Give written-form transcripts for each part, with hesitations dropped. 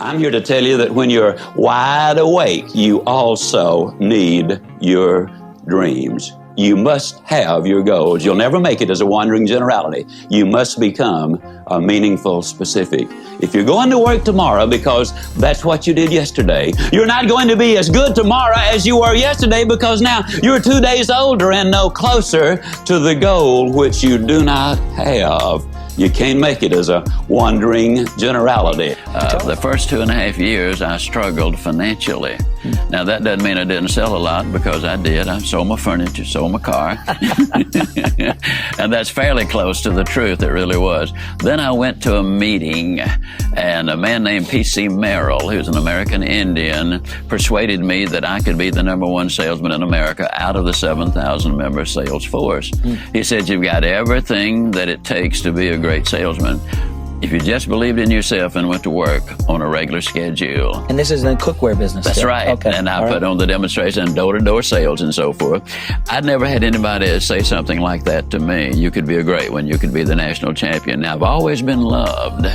I'm here to tell you that when you're wide awake, you also need your dreams. You must have your goals. You'll never make it as a wandering generality. You must become a meaningful specific. If you're going to work tomorrow because that's what you did yesterday, you're not going to be as good tomorrow as you were yesterday because now you're 2 days older and no closer to the goal which you do not have. You can't make it as a wandering generality. The first 2.5 years, I struggled financially. Now, that doesn't mean I didn't sell a lot, because I did. I sold my furniture, sold my car. And that's fairly close to the truth. It really was. Then I went to a meeting, and a man named P.C. Merrill, who's an American Indian, persuaded me that I could be the #1 salesman in America out of the 7,000-member sales force. He said, you've got everything that it takes to be a great salesman if you just believed in yourself and went to work on a regular schedule. And this is in the cookware business. That's right. Okay. And I put on the demonstration and door-to-door sales and so forth. I'd never had anybody say something like that to me. You could be a great one. You could be the national champion. Now, I've always been loved,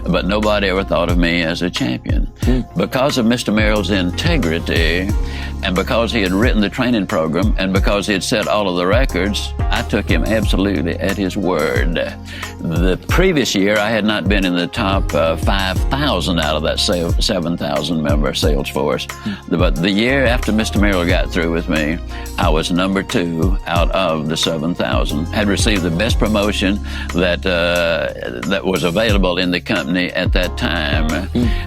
but nobody ever thought of me as a champion. Because of Mr. Merrill's integrity, and because he had written the training program, and because he had set all of the records, I took him absolutely at his word. The previous year, I had not been in the top 5,000 out of that 7,000-member sales force. But the year after Mr. Merrill got through with me, I was #2 out of the 7,000. Had received the best promotion that was available in the company at that time.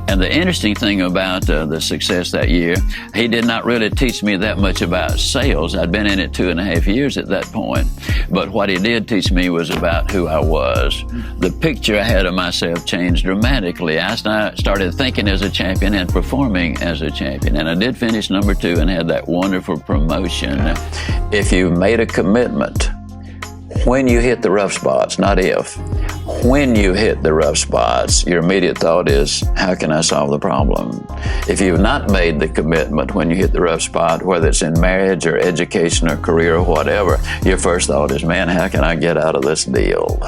And the interesting thing about the success that year, he did not really teach me that much about sales. I'd been in it 2.5 years at that point. But what he did teach me was about who I was. The picture I had of myself changed dramatically. I started thinking as a champion and performing as a champion. And I did finish #2 and had that wonderful promotion. If you've made a commitment, when you hit the rough spots, not if, when you hit the rough spots, your immediate thought is, how can I solve the problem? If you've not made the commitment when you hit the rough spot, whether it's in marriage or education or career or whatever, your first thought is, man, how can I get out of this deal?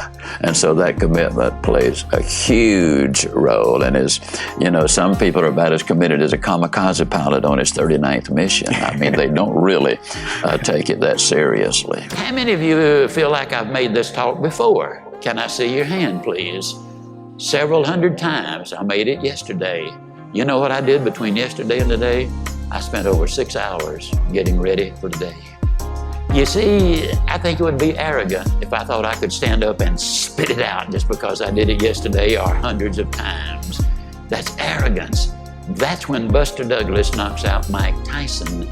And so that commitment plays a huge role. And as you know, some people are about as committed as a kamikaze pilot on his 39th mission. I mean, they don't really take it that seriously. How many of you feel like I've made this talk before? Can I see your hand, please? Several hundred times. I made it yesterday. You know what I did between yesterday and today? I spent over 6 hours getting ready for today. You see, I think it would be arrogant if I thought I could stand up and spit it out just because I did it yesterday or hundreds of times. That's arrogance. That's when Buster Douglas knocks out Mike Tyson.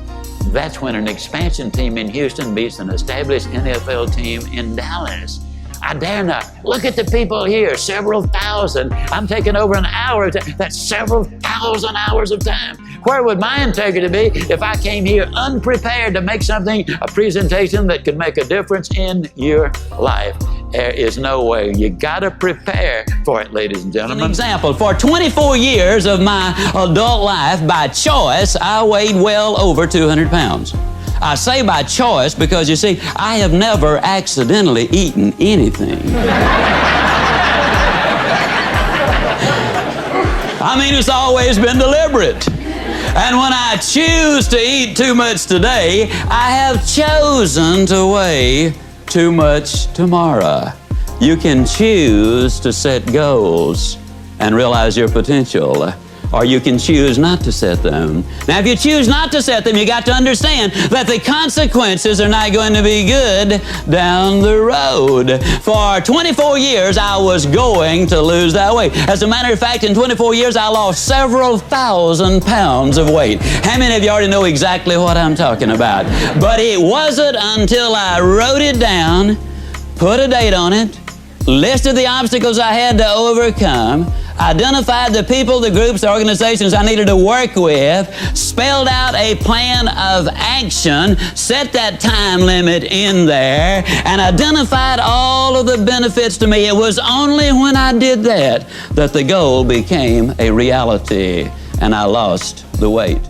That's when an expansion team in Houston beats an established NFL team in Dallas. I dare not. Look at the people here, several thousand. I'm taking over an hour. That's several thousand hours of time. Where would my integrity be if I came here unprepared to make something, a presentation that could make a difference in your life? There is no way. You gotta prepare for it, ladies and gentlemen. An example, for 24 years of my adult life, by choice, I weighed well over 200 pounds. I say by choice because, you see, I have never accidentally eaten anything. I mean, it's always been deliberate. And when I choose to eat too much today, I have chosen to weigh too much tomorrow. You can choose to set goals and realize your potential, or you can choose not to set them. Now, if you choose not to set them, you got to understand that the consequences are not going to be good down the road. For 24 years, I was going to lose that weight. As a matter of fact, in 24 years, I lost several thousand pounds of weight. How many of you already know exactly what I'm talking about? But it wasn't until I wrote it down, put a date on it, listed the obstacles I had to overcome, identified the people, the groups, the organizations I needed to work with, spelled out a plan of action, set that time limit in there, and identified all of the benefits to me. It was only when I did that that the goal became a reality, and I lost the weight.